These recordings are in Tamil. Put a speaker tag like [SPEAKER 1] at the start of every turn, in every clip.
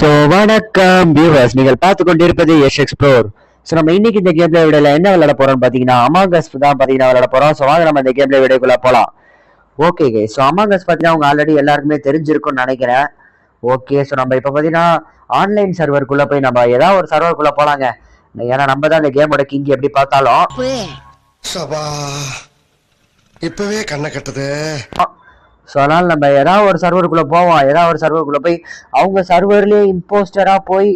[SPEAKER 1] ஸோ வணக்கம் வியூவர்ஸ், நீங்கள் பார்த்து கொண்டிருப்பது எஸ் எக்ஸ்ப்ளோர். ஸோ நம்ம இன்னைக்கு இந்த கேம்ல வீடியோல என்ன விளையாட போறோம்னு பார்த்தீங்கன்னா அமாங் அஸ் தான் பார்த்தீங்கன்னா விளையாட போறோம். ஸோ வாங்க நம்ம இந்த கேம்ல வீடியோக்குள்ள போகலாம். ஓகே, ஸோ அமாங் அஸ் பார்த்தீங்கன்னா அவங்க ஆல்ரெடி எல்லாருக்குமே தெரிஞ்சிருக்கும்னு நினைக்கிறேன். ஓகே, ஸோ நம்ம இப்போ பார்த்தீங்கன்னா ஆன்லைன் சர்வருக்குள்ள போய் நம்ம ஏதாவது ஒரு சர்வருக்குள்ள போலாங்க. ஏன்னா நம்ம தான் இந்த கேமோட கிங் எப்படி பார்த்தாலும்.
[SPEAKER 2] இப்பவே கண்ணை கட்டுது.
[SPEAKER 1] ஸோ அதனால நம்ம ஏதாவது ஒரு சர்வருக்குள்ள போவோம். ஏதாவது ஒரு சர்வருக்குள்ள போய் அவங்க சர்வர்லயே இம்போஸ்டரா போய்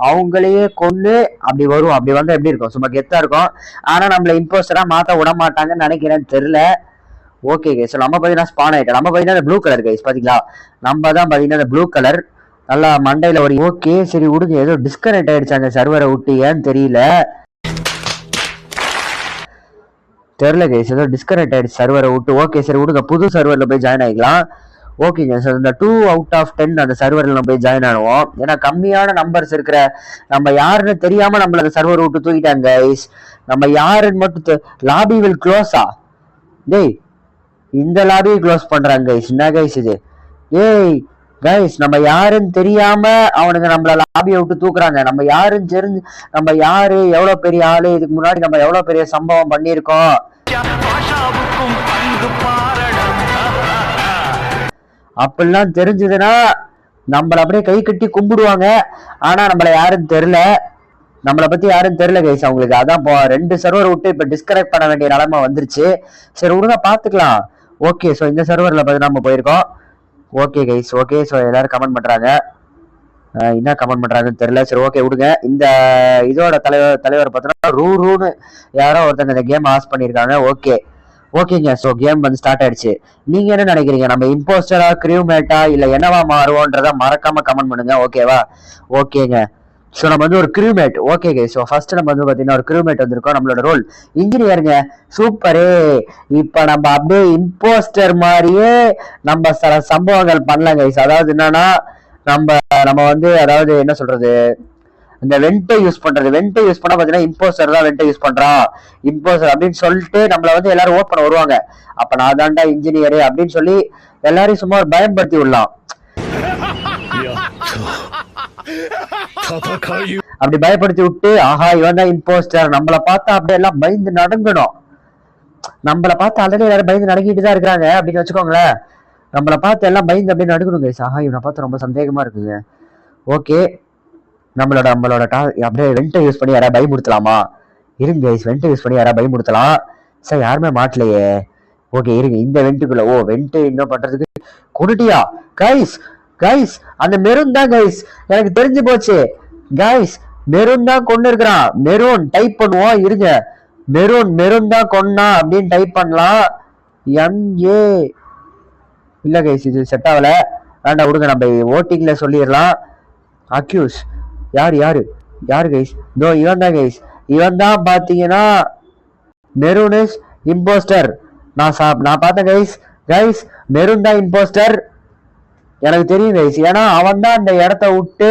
[SPEAKER 1] அவங்களையே கொண்டு அப்படி வரும். அப்படி வந்தா எப்படி இருக்கும்? சும்மா கெத்தா இருக்கும். ஆனா நம்மள இம்போஸ்டரா மாத்த விட மாட்டாங்கன்னு நினைக்கிறேன்னு தெரியல. ஓகே கைஸ், நம்ம பார்த்தீங்கன்னா ஸ்பான் ஆயிட்டோம். நம்ம பார்த்தீங்கன்னா ப்ளூ கலர் கைஸ், பாத்தீங்களா? நம்ம தான் பார்த்தீங்கன்னா இந்த ப்ளூ கலர் நல்லா மண்டையில ஒரு. ஓகே சரி விடுங்க, ஏதோ டிஸ்கனெக்ட் ஆயிடுச்சாங்க சர்வரை விட்டு, ஏன்னு தெரியல கைஸ், ஏதோ டிஸ்கனெக்ட் ஆயிடுச்சு சர்வரை விட்டு. ஓகே சரி விடுங்க, புது சர்வர்ல போய் ஜாயின் ஆகிக்கலாம். ஓகேங்க சார், இந்த 2 out of 10 அந்த சர்வரில் நம்ம போய் ஜாயின் ஆடுவோம். ஏன்னா கம்மியான நம்பர்ஸ் இருக்கிற நம்ம யாருன்னு தெரியாம நம்மள அந்த சர்வர் விட்டு தூக்கிட்டாங்க கைஸ். நம்ம யாருன்னு மட்டும் லாபி வில் க்ளோஸா? டேய், இந்த லாபியை க்ளோஸ் பண்றாங்க கைஸ். என்ன கைஸ் இது? ஏய் கைஸ், நம்ம யாருன்னு தெரியாம அவனுங்க நம்மள லாபியை விட்டு தூக்குறாங்க. நம்ம யாருன்னு தெரிஞ்சு நம்ம யாரு, எவ்வளவு பெரிய ஆளு, இதுக்கு முன்னாடி நம்ம எவ்வளவு பெரிய சம்பவம் பண்ணியிருக்கோம் அப்படிலாம் தெரிஞ்சதுன்னா நம்மள அப்படியே கை கட்டி கும்பிடுவாங்க. ஆனா நம்மள யாருன்னு தெரியல, நம்மளை பத்தி யாரும் தெரியல கைஸ் அவங்களுக்கு. அதான் 2 சர்வர் விட்டு இப்ப டிஸ்கனெக்ட் பண்ண வேண்டிய நிலைமை வந்துருச்சு. சரி விடுங்க, பாத்துக்கலாம். ஓகே, ஸோ இந்த சர்வர்ல பார்த்தீங்கன்னா நம்ம போயிருக்கோம். Okay guys, okay. ஸோ எல்லாரும் கமெண்ட் பண்றாங்க, என்ன கமெண்ட் பண்றாங்கன்னு தெரியல. சரி ஓகே விடுங்க. இந்த இதோட தலைவர் பார்த்தோன்னா ரூன்னு யாரோ ஒருத்தங்க இந்த கேம் ஆஸ் பண்ணியிருக்காங்க. ஓகேங்க, ஸோ கேம் வந்து ஸ்டார்ட் ஆயிடுச்சு. நீங்க என்ன நினைக்கிறீங்க? நம்ம இம்போஸ்டரா, கிரியூமேட்டா, இல்ல என்னவா மாறுவோன்றத மறக்காம கமெண்ட் பண்ணுங்க. ஓகேவா? ஓகேங்க, ஸோ நம்ம வந்து ஒரு கிரியூமேட். ஓகே, ஸோ ஃபர்ஸ்ட் நம்ம வந்து பார்த்தீங்கன்னா ஒரு கிரியூமேட் வந்திருக்கோம். நம்மளோட ரோல் இன்ஜினியருங்க. சூப்பரே. இப்போ நம்ம அப்படியே இம்போஸ்டர் மாதிரியே நம்ம சில சம்பவங்கள் பண்ணலாம் கைஸ். அதாவது என்னன்னா நம்ம வந்து அதாவது என்ன சொல்றது, இந்த வெண்டை யூஸ் பண்றது. வெண்டை யூஸ் பண்ணா பாத்தீங்கன்னா இம்போஸ்டர் தான் வெண்டை யூஸ் பண்றான், இம்போஸ்டர் அப்படின்னு சொல்லிட்டு நம்மள வந்து எல்லாரும் ஓட் பண்ண வருவாங்க. அப்ப நான் தான்டா இன்ஜினியரு அப்படின்னு சொல்லி எல்லாரையும் சும்மா ஒரு பயன்படுத்தி விடலாம். அப்படி பயப்படுத்தி விட்டு ஆஹா இவன் தான் இம்போஸ்டர், நம்மளை பார்த்தா அப்படியே எல்லாம் பயந்து நடுங்கணும். நம்மளை பார்த்து ஆல்ரெடி எல்லாரும் பயந்து நடுங்கிட்டு தான் இருக்கிறாங்க அப்படின்னு வச்சுக்கோங்களேன். நம்மளை பார்த்து எல்லாம் பயந்து அப்படியே நடுக்கணும் கைஸ். ஆஹா இவனை பார்த்து ரொம்ப சந்தேகமா இருக்குங்க. ஓகே, நம்மளோட அப்படியே வெண்டை யூஸ் பண்ணி யாராவது பயமுடுத்தலாமா? இருங்க கைஸ், வெண்டை யூஸ் பண்ணி யாராவது பயமுடுத்தலாம். சார் யாருமே மாட்டலையே. ஓகே இருங்க, இந்த வெண்ட்டுக்குள்ள வெண்ட் இன்னும் பண்றதுக்கு கொண்டுட்டியா கைஸ்? அந்த மெரூன் தான் கைஸ், எனக்கு தெரிஞ்சு போச்சு கைஸ். மெரூன் தான் கொண்டு இருக்கிறான். மெரூன் டைப் பண்ணுவோம் இருங்க. மெரூன் தான் கொன்னா அப்படின்னு டைப் பண்ணலாம். MA இல்ல கைஸ், இது செட் ஆகல. வேண்டாம் விடுங்க, நம்ம ஓட்டிங்ல சொல்லிடலாம். அக்யூஸ் யாரு கைஸ்? இதோ இவன் தான் கைஸ். இவன் தான் பாத்தீங்கன்னா மெரூன் இஸ் இம்போஸ்டர். நான் பார்த்தேன் கைஸ் மெரூன் தான் இம்போஸ்டர். எனக்கு தெரியும் கைஸ், ஏன்னா அவன் தான் அந்த இடத்த விட்டு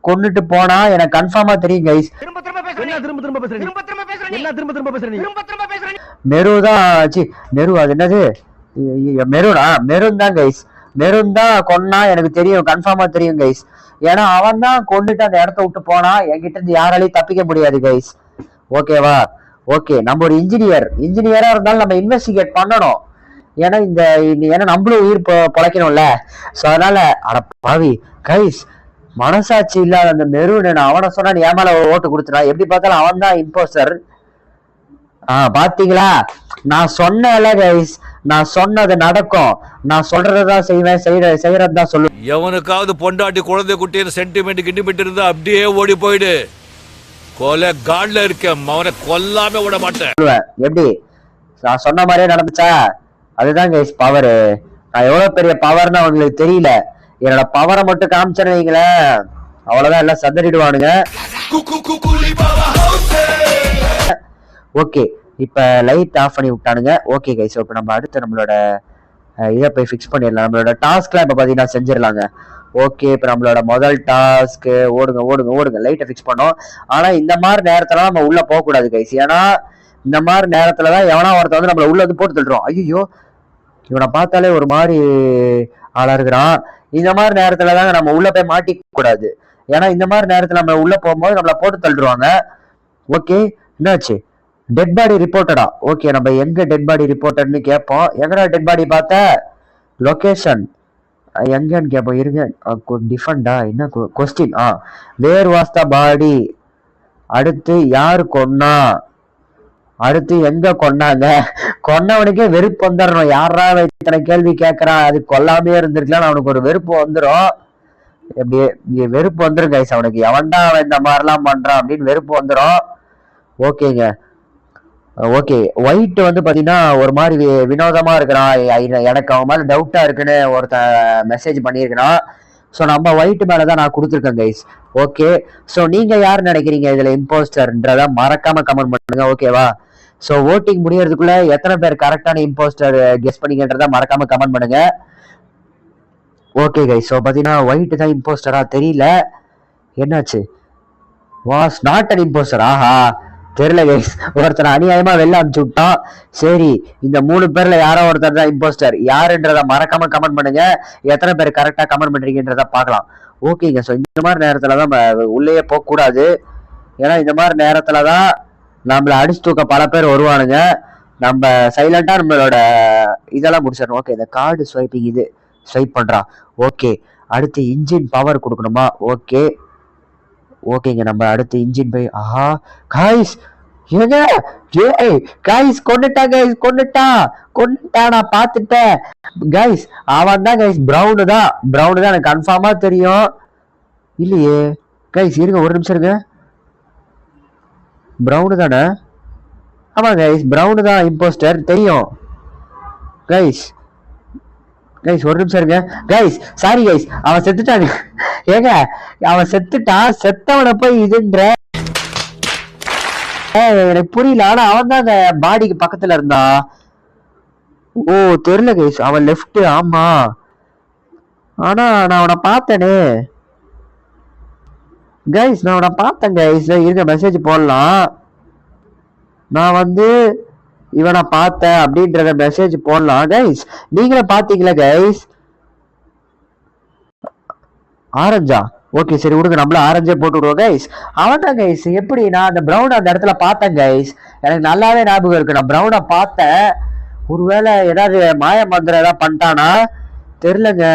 [SPEAKER 1] கொண்டுட்டு போனா எனக்கு கன்ஃபார்மா தெரியும் கைஸ். மெரு அது என்னது? மெரூன் தான் கைஸ். மெரூன் தான் கொன்னா எனக்கு தெரியும், கன்ஃபார்மா தெரியும் கைஸ். ஏன்னா அவன் தான் கொண்டுட்டு அந்த இடத்த விட்டு போனா என்கிட்ட இருந்து யாராலையும் தப்பிக்க முடியாது கைஸ். ஓகேவா? ஓகே, நம்ம ஒரு இன்ஜினியரா இருந்தாலும் நம்ம இன்வெஸ்டிகேட் பண்ணணும். ஏன்னா நம்மளும் உயிர் பொழைக்கணும்ல. ஸோ அதனால அட பாவி கைஸ், மனசாட்சி இல்லாத அந்த மெரூன், நான் அவனை சொன்னா நீ ஏமால ஓட்டு கொடுத்துனா எப்படி பார்த்தாலும் அவன் தான் இம்போஸ்டர். பாத்தீங்களா? நான் சொன்னேன்ல கைஸ், நான் சொன்னது நடக்கும். நான் சொல்றதுதான் செய்வேன், செய்யறதுதான் சொல்லுவேன்.
[SPEAKER 3] எவனுக்காவது பொண்டாட்டி குழந்தை குட்டின்னு சென்டிமெண்ட் கிண்டிமெண்ட் இருந்தா அப்படியே ஓடி போயிடு. கொலை காட்ல இருக்கேன், அவனை கொல்லாம விட மாட்டேன்.
[SPEAKER 1] எப்படி நான் சொன்ன மாதிரியே நடந்துச்சா? அதுதான் கைஸ் பவர். நான் எவ்வளவு பெரிய பவர்னு அவங்களுக்கு தெரியல. என்னோட பவரை மட்டும் காமிச்சேன்னு வைங்களேன், அவ்வளவுதான் எல்லாம் சதறிடுவானுங்க. ஓகே, இப்ப லைட் ஆஃப் பண்ணி விட்டானுங்க. ஓகே கைஸ், இப்ப நம்ம அடுத்து நம்மளோட இதை போய் ஃபிக்ஸ் பண்ணிடலாம். நம்மளோட டாஸ்க்லாம் இப்ப பாத்தீங்கன்னா செஞ்சிடலாங்க. ஓகே, இப்ப நம்மளோட முதல் டாஸ்க் ஓடுங்க லைட்டை ஃபிக்ஸ் பண்ணோம். ஆனா இந்த மாதிரி நேரத்துல நம்ம உள்ள போக கூடாது கைஸ். ஏன்னா இந்த மாதிரி நேரத்துலதான் எவனா ஒருத்த வந்து நம்மள உள்ள வந்து போட்டு தள்ளுறோம். ஐயோ இவனை பார்த்தாலே ஒரு மாதிரி ஆளா இருக்கிறான். இந்த மாதிரி நேரத்துலதாங்க நம்ம உள்ள போய் மாட்டிக்க கூடாது. ஏன்னா இந்த மாதிரி நேரத்துல நம்ம உள்ள போகும்போது நம்மள போட்டு தள்ளிடுவாங்க. ஓகே, என்னாச்சு? டெட் பாடி ரிப்போர்ட்டடா. ஓகே, நம்ம எங்க டெட் பாடி ரிப்போர்ட்டட்னு கேட்போம். எங்கடா டெட் பாடி பார்த்த? லொகேஷன் எங்கன்னு கேட்போம். இருங்க, டிஃபண்டா என்ன கொஸ்டின்? வேர் வாஸ் த பாடி? அடுத்து யாரு கொன்னா? அடுத்து எங்க கொன்னாங்க? கொன்னவனுக்கே வெறுப்பு வந்துடணும். யாரா இத்தனை கேள்வி கேட்கறான், அது கொல்லாமே இருந்திருக்கலாம், அவனுக்கு ஒரு வெறுப்பு வந்துடும். எப்படியே வெறுப்பு வந்துடும் கைஸ் அவனுக்கு. எவன்டா அவன் இந்த மாதிரிலாம் பண்றான் அப்படின்னு வெறுப்பு வந்துடும். ஓகேங்க, ஓகே. ஒயிட் வந்து பாத்தீங்கன்னா ஒரு மாதிரி வினோதமா இருக்கிறான். எனக்கு அவன் மேல டவுட்டா இருக்குன்னு ஒருத்த மெசேஜ் பண்ணியிருக்கிறான். ஸோ நம்ம ஒயிட் மேலதான் நான் கொடுத்துருக்கேன் கைஸ். ஓகே, ஸோ நீங்க யார் நினைக்கிறீங்க இதுல இம்போஸ்டர்ன்றத மறக்காம கமெண்ட் பண்ணுங்க. ஓகேவா? ஸோ ஓட்டிங் முடியறதுக்குள்ள எத்தனை பேர் கரெக்டான இம்போஸ்டர் கெஸ் பண்ணீங்கன்றத மறக்காம கமெண்ட் பண்ணுங்க. ஓகே கைஸ், ஸோ பாத்தீங்கன்னா ஒயிட் தான் இம்போஸ்டரா தெரியல. என்னாச்சு? Was not an impostor. ஆஹா, தெரியல கைஸ். ஒருத்தர் அநியாயமா வெளில அனுப்பிச்சு விட்டான். சரி, இந்த 3 பேர்ல யாரோ ஒருத்தர் தான் இம்போஸ்டர். யாருன்றத மறக்காம கமெண்ட் பண்ணுங்க. எத்தனை பேர் கரெக்டா கமெண்ட் பண்றீங்கன்றத பார்க்கலாம். ஓகேங்க, ஸோ இந்த மாதிரி நேரத்துலதான் உள்ளேயே போக கூடாது. ஏன்னா இந்த மாதிரி நேரத்துலதான் நம்மள அடிச்சு தூக்க பல பேர் வருவானுங்க. நம்ம சைலண்டா நம்மளோட இதெல்லாம் முடிச்சிடணும். ஓகே, இந்த கார்டு ஸ்வைப்பிங் இது ஸ்வைப் பண்றான். ஓகே, அடுத்து இன்ஜின் பவர் கொடுக்கணுமா? ஓகே, ஓகேங்க, நம்ம அடுத்து இன்ஜின் போய் காய்ஸ் ஏங்க, காய்ஸ் கொண்டுட்டான் கைஸ், கொண்டுட்டான் நான் பார்த்துட்டேன் கைஸ். அவன் தான் கைஸ், பிரவுனு தான் எனக்கு கன்ஃபார்மா தெரியும். இல்லையே கைஸ், இருங்க ஒரு நிமிஷம் இருங்க. பிரவுனு தானே? ஆமா கைஸ், பிரவுனு தான் இம்போஸ்டர் தெரியும் கைஸ். ஒரு நிமிஷம் இருங்க கைஸ். சாரி கைஸ், அவன் செத்துட்டாங்க. ஏங்க, அவன் செத்துட்டான். செத்தவனை போய் இதுன்ற எனக்கு புரியல. ஆனா அவன் தான் அந்த பாடிக்கு பக்கத்துல இருந்தான். ஓ தெரியல கைஸ், அவன் லெஃப்ட். ஆமா, ஆனா நான் அவனை பார்த்தேனே கைஸ், நான் அவனை பார்த்தேன் கைஸ். இருக்க மெசேஜ் போடலாம். நான் வந்து இவனை பார்த்தேன் அப்படின்றத மெசேஜ் போடலாம் கைஸ். நீங்களே பாத்தீங்களா கைஸ்? ஆரஞ்சா? ஓகே சரி விடுங்க, நம்மள ஆரஞ்சே போட்டு விடுவோம் கைஸ். அவன் தான் கைஸ். எப்படி நான் அந்த பிரவுன் அந்த இடத்துல பார்த்தேன் கைஸ். எனக்கு நல்லாவே ஞாபகம் இருக்கு, நான் பிரவுனை பார்த்தேன். ஒருவேளை ஏதாவது மாய மந்திரம் ஏதாவது பண்ணிட்டானா தெரியலங்க.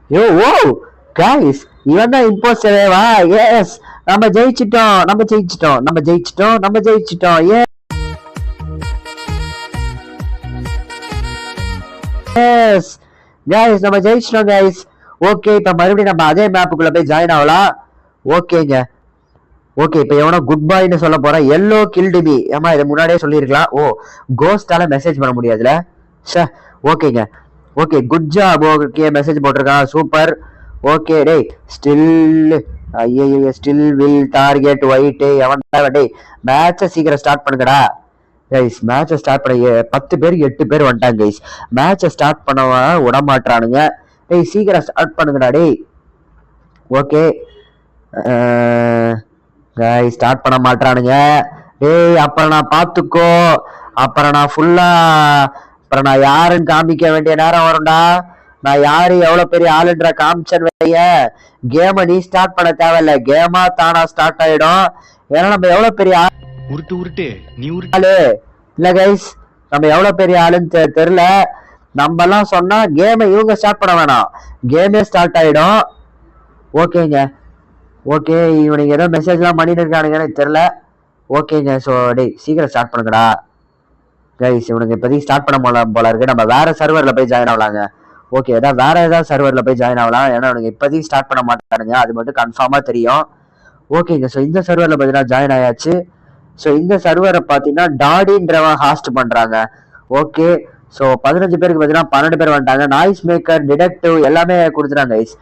[SPEAKER 1] ஓ கைஸ், இவன் தான் இம்போஸ்டரேவா? எஸ், நம்ம ஜெயிச்சிட்டோம். எஸ் கைஸ், நம்ம ஜெயிச்சிட்டோம் கைஸ். ஓகே, இப்ப மறுபடியும் நம்ம அதே மேப்புக்குள்ள போய் ஜாயின் ஆகலாம். ஓகேங்க, ஓகே. இப்ப எவனோ குட் பாய்னு சொல்ல போறேன். Yellow killed me. ஏமா இதை முன்னாடியே சொல்லிருக்கலாம். ஓ, கோஸ்டால மெசேஜ் பண்ண முடியாதுல. ஓகேங்க, okay, good job. Okay, message போட்டிருக்கான். சூப்பர். ஓகே டேய், ஸ்டில் வில் டார்கெட் ஒயிட். எவன் டேய், மேட்சை சீக்கிரம் ஸ்டார்ட் பண்ணுங்கடா கைஸ். மேட்சை ஸ்டார்ட் பண்ண 10 பேர் 8 பேர் வந்துட்டாங்க கைஸ். மேட்சை ஸ்டார்ட் பண்ணவன் விடமாட்டானுங்க. டேய் சீக்கிரம் ஸ்டார்ட் பண்ணுங்கடா டேய். ஓகே கைஸ், ஸ்டார்ட் பண்ண மாட்டானுங்க. டேய் அப்புறம் நான் பாத்துக்கோ. அப்புறம் நான் யாருன்னு காமிக்க வேண்டிய நேரம் வரும்டா. நான் யாரு எவ்வளவு பெரிய ஆளுன்ற காமிச்சன் வைய. கேம நீ ஸ்டார்ட் பண்ண தேவையில்ல, கேமா தானா ஸ்டார்ட் ஆயிடும். ஏன்னா நம்ம எவ்வளவு பெரிய ஆளு இல்ல கைஸ். நம்ம எவ்வளவு பெரிய ஆளுன்னு தெரியல. நம்ம எல்லாம் சொன்னா கேமை இவங்க ஸ்டார்ட் பண்ண வேணாம், கேமே ஸ்டார்ட் ஆயிடும். ஓகேங்க, ஓகே. இவனுக்கு ஏதோ மெசேஜ் எல்லாம் பண்ணிட்டு இருக்கானுங்கன்னு தெரியல. ஓகேங்க, ஸோ டேய் சீக்கிரம் ஸ்டார்ட் பண்ணுங்கடா கைஸ். இவனுக்கு இப்போதைக்கு ஸ்டார்ட் பண்ண போல இருக்கு. நம்ம வேற சர்வர்ல போய் ஜாயின் ஆகலாங்க. ஓகே, வேற ஏதாவது சர்வர்ல போய் ஜாயின் ஆகலாம். ஏன்னா அவனுக்கு இப்போதைக்கு ஸ்டார்ட் பண்ண மாட்டானுங்க, அது மட்டும் கன்ஃபார்மா தெரியும். ஓகேங்க, ஸோ இந்த சர்வர்ல பார்த்தீங்கன்னா ஜாயின் ஆயாச்சு. ஸோ இந்த சர்வரை பார்த்தீங்கன்னா டாடின்றவன் ஹாஸ்ட் பண்றாங்க. ஓகே, ஸோ 15 பேருக்கு பார்த்தீங்கன்னா 12 பேர் வந்துட்டாங்க. நாய்ஸ் மேக்கர், டிடெக்டிவ் எல்லாமே கொடுத்துட்டாங்க கைஸ்.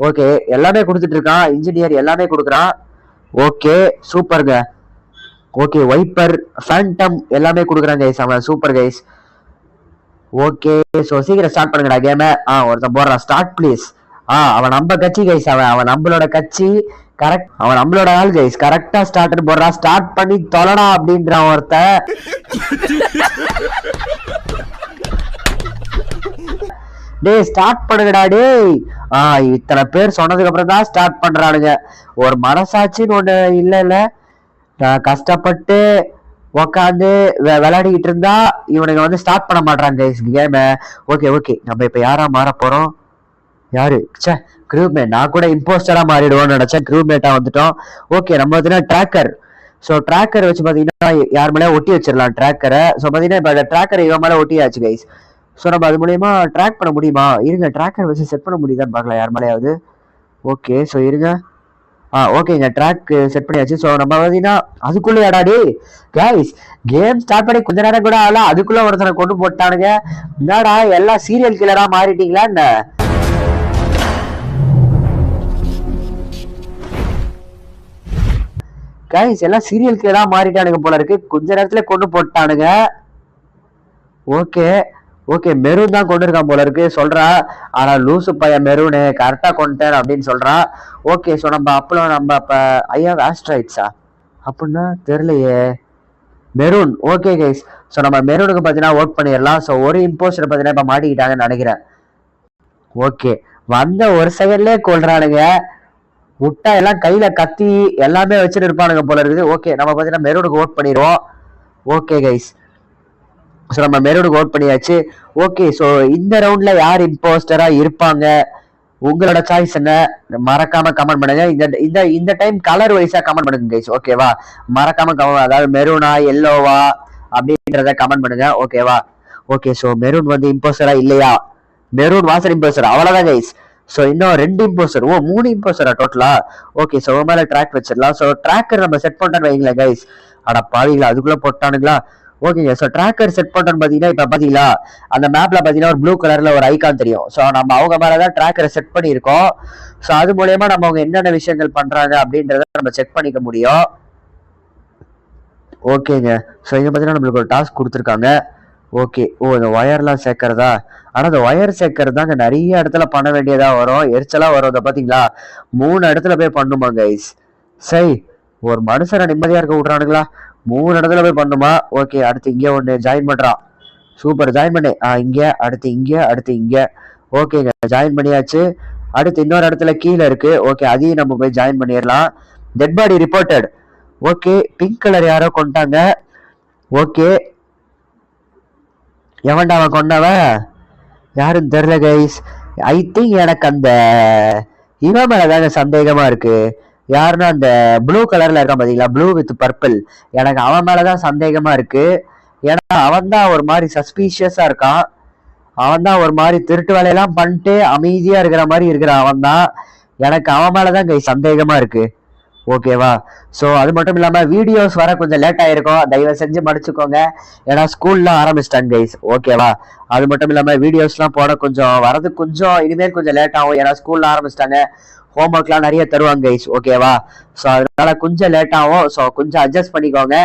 [SPEAKER 1] ஓகே, எல்லாமே கொடுத்துட்டு இருக்கான். இன்ஜினியர் எல்லாமே கொடுக்குறான். ஓகே சூப்பருங்க. ஓகே, வைப்பர், ஃபேண்டம் எல்லாமே கொடுக்குறாங்க கைஸ். அவன் சூப்பர் கைஸ். ஓகே, ஸோ சீக்கிரம் ஸ்டார்ட் பண்ணுங்கடா கேம. ஒருத்தன் போடுறான், ஸ்டார்ட் ப்ளீஸ். அவன் நம்ம கட்சி கைஸ். அவன் நம்மளோட கட்சி கரெக்ட். அவன் நம்மளோட ஆள் கைஸ். கரெக்டா ஸ்டார்ட் போடுறான். ஸ்டார்ட் பண்ணி தொலைடா அப்படின்றான் ஒருத்தன். டேய் ஸ்டார்ட் பண்ணுங்கடா டேய். இத்தனை பேர் சொன்னதுக்கு அப்புறம் தான் ஸ்டார்ட் பண்றானுங்க. ஒரு மனசாட்சின்னு ஒண்ணு இல்ல. நான் கஷ்டப்பட்டு உக்காந்து விளையாடிக்கிட்டு இருந்தா இவனுங்க வந்து ஸ்டார்ட் பண்ண மாட்டாங்க கேம. ஓகே நம்ம இப்ப யாரா மாற போறோம்? யாரு க்ரூமேட். நான் கூட இம்போஸ்டரா மாறிடுவோம்னு நினைச்சேன், க்ரூமேட்டா வந்துட்டோம். ஓகே நம்ம வந்து ட்ராக்கர். ஸோ ட்ராக்கர் வச்சு பாத்தீங்கன்னா யார் மேலே ஒட்டி வச்சிடலாம் ட்ராக்கரை. ஸோ பாத்தீங்கன்னா இப்ப ட்ராக்கர் இவன் மேலே ஒட்டியாச்சு கைஸ். ஸோ நம்ம அது மூலியமா ட்ராக் பண்ண முடியுமா? இருங்க, ட்ராக்கர் வச்சு செட் பண்ண முடியுதான்னு பார்க்கலாம் யார் மேலேயாவது. ஓகே ஸோ இருங்க. ஓகேங்க, ட்ராக் செட் பண்ணியாச்சு. ஸோ நம்ம பார்த்தீங்கன்னா அதுக்குள்ளே அடாடி கைஸ் கேம் ஸ்டார்ட் பண்ணி கொஞ்ச நேரம் கூட ஆகல, அதுக்குள்ள ஒருத்தனை கொண்டு போட்டானுங்க. என்னடா எல்லாம் சீரியல் கில்லரா மாறிட்டீங்களா என்ன? கைஸ் எல்லாம் சீரியல் கில்லரா மாறிட்டானுங்க போல இருக்கு, கொஞ்ச நேரத்துல கொண்டு போட்டானுங்க. ஓகே மெரூன் தான் கொண்டு இருக்கான் போல இருக்கு சொல்றா. ஆனா லூசு பையன் மெரூனு கரெக்டா கொண்டுட்டேன் அப்படின்னு சொல்றான். ஓகே ஸோ நம்ம அப்பலாம் நம்ம அப்ப ஐயா ஆஸ்ட்ராய்ட்ஸா அப்படின்னா தெரியலையே. மெரூன். ஓகே கைஸ் ஸோ நம்ம மெரூனுக்கு பார்த்தீங்கன்னா ஒர்க் பண்ணிடலாம். ஸோ ஒரு இம்போஸ்டர் பார்த்தீங்கன்னா இப்போ மாட்டிக்கிட்டாங்கன்னு நினைக்கிறேன். ஓகே வந்த ஒரு செகண்ட்லேயே கொள்றானுங்க. விட்டா எல்லாம் கையில கத்தி எல்லாமே வச்சுட்டு இருப்பானுங்க போல இருக்குது. ஓகே நம்ம பார்த்தீங்கன்னா மெரூனுக்கு ஒர்க் பண்ணிடுவோம். ஓகே கைஸ் ஸோ நம்ம மெரூனுக்கு ஓட் பண்ணியாச்சு. ஓகே ஸோ இந்த ரவுண்ட்ல யார் இம்போஸ்டரா இருப்பாங்க, உங்களோட சாய்ஸ் என்ன? மறக்காம கமெண்ட் பண்ணுங்க. இந்த டைம் கலர் வைஸா கமெண்ட் பண்ணுங்க கைஸ். ஓகேவா? மறக்காம அதாவது மெரூனா எல்லோவா அப்படின்றத கமெண்ட் பண்ணுங்க. ஓகேவா? ஓகே ஸோ மெரூன் வந்து இம்போஸ்டரா இல்லையா? மெரூன் வாசர் இம்போஸ்டர், அவ்வளவுதான் கைஸ். ஸோ இன்னும் 2 இம்போஸ்டர், 3 இம்போஸ்டரா டோட்டலா? ஓகே ஸோ மேல ட்ராக் வச்சிடலாம். ஸோ ட்ராக்கர் நம்ம செட் பண்ணிட்டோன்னு வைங்களேன் கைஸ். அட பாவீங்களா, அதுக்குள்ள போட்டானுங்களா? ஓகேங்க ஸோ ட்ராக்கர் செட் பண்ணோன்னு பார்த்தீங்கன்னா இப்போ பார்த்தீங்களா அந்த மேப்ல பார்த்தீங்கன்னா ஒரு ப்ளூ கலர்ல ஒரு ஐகான் தெரியும். ஸோ நம்ம அவங்க மேலதான் ட்ராக்கரை செட் பண்ணியிருக்கோம். ஸோ அது மூலயமா நம்ம அவங்க என்னென்ன விஷயங்கள் பண்றாங்க அப்படின்றத நம்ம செக் பண்ணிக்க முடியும். ஓகேங்க ஸோ இங்க பார்த்தீங்கன்னா நம்மளுக்கு ஒரு டாஸ்க் கொடுத்துருக்காங்க. ஓகே இந்த ஒயர்லாம் சேர்க்கறதா? ஆனால் அந்த ஒயர் சேர்க்கறது தாங்க நிறைய இடத்துல பண்ண வேண்டியதா வரும், எரிச்சலா வரும். அதை பார்த்தீங்களா 3 இடத்துல போய் பண்ணுமா கைஸ். சரி ஒரு மனுஷனை நிம்மதியா இருக்க விட்றானுங்களா? 3 இடத்துல போய் பண்ணுமா? ஓகே அடுத்து இங்கே ஒன்று ஜாயின் பண்றான். சூப்பர் ஜாயின் பண்ணு. இங்க அடுத்து இங்க. ஓகேங்க ஜாயின் பண்ணியாச்சு. அடுத்து இன்னொரு இடத்துல கீழே இருக்கு. ஓகே அதையும் நம்ம போய் ஜாயின் பண்ணிடலாம். Dead body reported. Okay pink colour யாரோ கொண்டாங்க. ஓகே எவன்டா அவன் கொண்டவன் யாருன்னு தெரியல கைஸ். ஐ திங்க் எனக்கு அந்த இவன் மேலதாங்க சந்தேகமா இருக்கு. யாருன்னா அந்த ப்ளூ கலர்ல இருக்கான் பாத்தீங்களா, ப்ளூ வித் பர்பிள், எனக்கு அவன் மேலதான் சந்தேகமா இருக்கு. ஏன்னா அவன் தான் ஒரு மாதிரி சஸ்பீஷியஸா இருக்கான். அவன் தான் ஒரு மாதிரி திருட்டு வேலையெல்லாம் பண்ணிட்டு அமைதியா இருக்கிற மாதிரி இருக்கிறான். அவன் தான் எனக்கு அவன் மேலதான் கை சந்தேகமா இருக்கு. ஓகேவா? ஸோ அது மட்டும் இல்லாம வீடியோஸ் வர கொஞ்சம் லேட் ஆயிருக்கும், தயவு செஞ்சு மடிச்சுக்கோங்க. ஏன்னா ஸ்கூல்லாம் ஆரம்பிச்சிட்டாங்க கைஸ். ஓகேவா? அது மட்டும் இல்லாம வீடியோஸ்லாம் போட கொஞ்சம் வரது கொஞ்சம் இனிமேல் கொஞ்சம் லேட் ஆகும். ஏன்னா ஸ்கூல்ல ஆரம்பிச்சிட்டாங்க, ஹோம்ஒர்க்லாம் நிறைய தருவாங்க கைஸ். ஓகேவா? ஸோ அதனால கொஞ்சம் லேட் ஆகும். ஸோ கொஞ்சம் அட்ஜஸ்ட் பண்ணிக்கோங்க.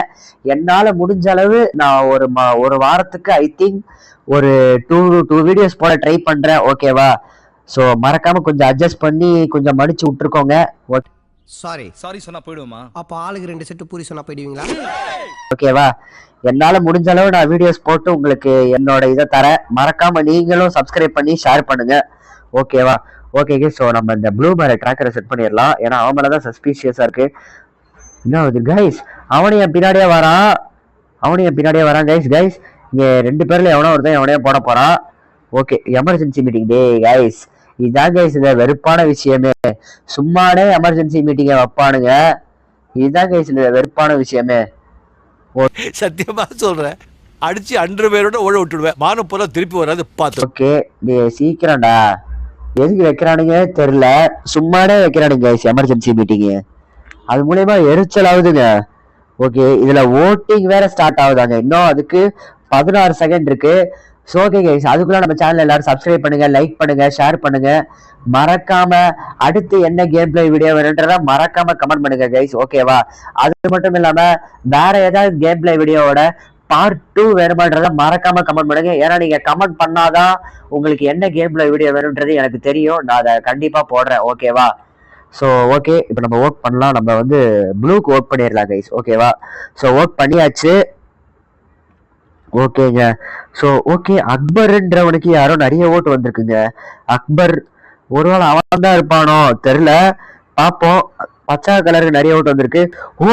[SPEAKER 1] என்னால் முடிஞ்ச அளவு நான் ஒரு வாரத்துக்கு ஐ திங்க் ஒரு 2 வீடியோஸ் போட ட்ரை பண்றேன். ஓகேவா? ஸோ மறக்காம கொஞ்சம் அட்ஜஸ்ட் பண்ணி கொஞ்சம் மடிச்சு விட்டுருக்கோங்க.
[SPEAKER 4] சாரி சொன்னா போயிடுவோமா?
[SPEAKER 5] அப்ப ஆளுக்கு 2 செட்டு பூரி சொன்னா போயிடுவீங்களா?
[SPEAKER 1] ஓகேவா? என்னால முடிஞ்ச அளவு நான் வீடியோஸ் போட்டு உங்களுக்கு என்னோட இதை தரேன். மறக்காம நீங்களும் சப்ஸ்கிரைப் பண்ணி ஷேர் பண்ணுங்க. ஓகேவா? ஓகே ஸோ நம்ம இந்த ப்ளூ மேல ட்ராக்கரை செட் பண்ணிடலாம். ஏன்னா அவன் மேலதான் சஸ்பீஷியஸா இருக்கு. என்ன ஆகுது கைஸ்? அவனையும் பின்னாடியே வரான் கைஸ். இங்க 2 பேர்ல எவனோ ஒருத்தன் எவனையோ போட போறான். ஓகே எமர்ஜென்சி மீட்டிங் டே கைஸ். இதுதான் கைஸ் இந்த வெறுப்பான விஷயமே. சும்மானே எமர்ஜென்சி மீட்டிங்கை வைப்பானுங்க. இதுதான் கைஸ் இந்த வெறுப்பான விஷயமே.
[SPEAKER 3] சத்தியமா சொல்றேன், அடிச்சு 100 பேரோட ஓட விட்டுடுவேன். மானம் போல திருப்பி வராது பார்த்து.
[SPEAKER 1] ஓகே நீ சீக்கிரம்டா. எதுக்கு வைக்கிறானுங்க தெரியல, சும்மானே வைக்கிறானுங்க கைஸ் எமர்ஜென்சி மீட்டிங். அது மூலயமா எரிச்சல் ஆகுதுங்க. ஓகே இதுல ஓட்டிங் வேற ஸ்டார்ட் ஆகுதாங்க. இன்னும் அதுக்கு 16 செகண்ட் இருக்கு. ஸோ ஓகே கைஸ் அதுக்குள்ள நம்ம சேனல் எல்லாரும் சப்ஸ்கிரைப் பண்ணுங்க, லைக் பண்ணுங்க, ஷேர் பண்ணுங்க. மறக்காம அடுத்து என்ன கேம் பிளே வீடியோ வேணுன்றத மறக்காம கமெண்ட் பண்ணுங்க கைஸ். ஓகேவா? அது மட்டும் இல்லாம வேற ஏதாவது கேம் பிளே வீடியோவோட பார்ட் 2 வேணுமான்றத மறக்காம கமெண்ட் பண்ணுங்க. ஏன்னா நீங்க கமெண்ட் பண்ணாதான் உங்களுக்கு என்ன கேம் பிளே வீடியோ வேணும்ன்றது எனக்கு தெரியும். நான் அதை கண்டிப்பா போடுறேன். ஓகேவா? ஸோ ஓகே இப்போ நம்ம ஒர்க் பண்ணலாம். நம்ம வந்து ப்ளூக்கு ஒர்க் பண்ணிடலாம் கைஸ். ஓகேவா? ஸோ ஒர்க் பண்ணியாச்சு. ஓகேங்க ஸோ ஓகே அக்பர்ன்றவனுக்கு யாரோ நிறைய ஓட்டு வந்திருக்குங்க. அக்பர் ஒருவேளை அவன் தான் இருப்பானோ தெரியல, பாப்போம். பச்சை கலருக்கு நிறைய ஓட்டு வந்திருக்கு. ஓ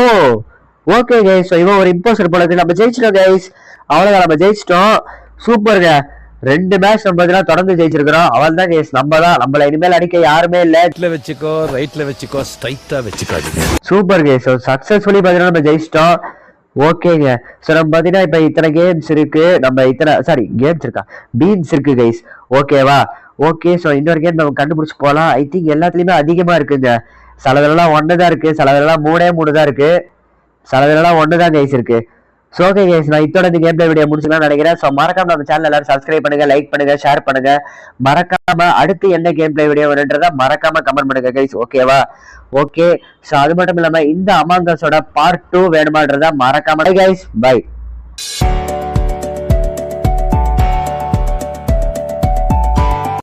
[SPEAKER 1] ஓகே கைஸ், இவன் ஒரு இம்போஸ்டர் போல இருக்கு. நம்ம ஜெயிச்சிட்டோம் கைஸ், அவ்வளவுதான், நம்ம ஜெயிச்சிட்டோம். சூப்பருங்க, 2 மேட்ச் நம்ம தொடர்ந்து ஜெயிச்சிருக்கிறோம். அவள் தான் கைஸ், நம்ம தான். நம்மள இனிமேல் அடிக்க யாருமே இல்ல.
[SPEAKER 3] லெஃப்ட்ல வச்சுக்கோ, ரைட்ல வச்சுக்கோ, ஸ்ட்ரைட்டா வச்சுக்காதீங்க.
[SPEAKER 1] சூப்பர் கைஸ், சக்சஸ்ஃபுல்லி பாத்தீங்கன்னா நம்ம ஜெயிச்சிட்டோம். ஓகேங்க. சோ நம்ம பாத்தீங்கன்னா இப்ப இத்தனை கேம்ஸ் இருக்கு, நம்ம இத்தனை கேம்ஸ் இருக்கா, பீன்ஸ் இருக்கு கைஸ். ஓகேவா? ஓகே. சோ இன்னொரு கேம் நம்ம கண்டுபிடிச்சு போலாம். ஐ திங்க் எல்லாத்துலயுமே அதிகமா இருக்குங்க. சிலதெல்லாம் 1 தான் இருக்கு, சிலதெல்லாம் 3 தான் இருக்கு, சிலதெல்லாம் 1 தான் கைஸ் இருக்கு. சோ ஓகே கைஸ், நான் இதோட இந்த கேம் பிளே வீடியோ முடிச்சுக்கலாம் நினைக்கிறேன். சோ மறக்காம நம்ம சேனல் எல்லாரும் சப்ஸ்கிரைப் பண்ணுங்க, லைக் பண்ணுங்க, ஷேர் பண்ணுங்க. மறக்காம அடுத்து என்ன கேம் பிளே வீடியோ வேணுன்றத மறக்காம கமெண்ட் பண்ணுங்க கைஸ். ஓகேவா? ஓகே. சோ அது மட்டும் இல்லாம இந்த அமாங் அஸோட பார்ட் 2 வேணுமான்றத மறக்காம கைஸ். பை.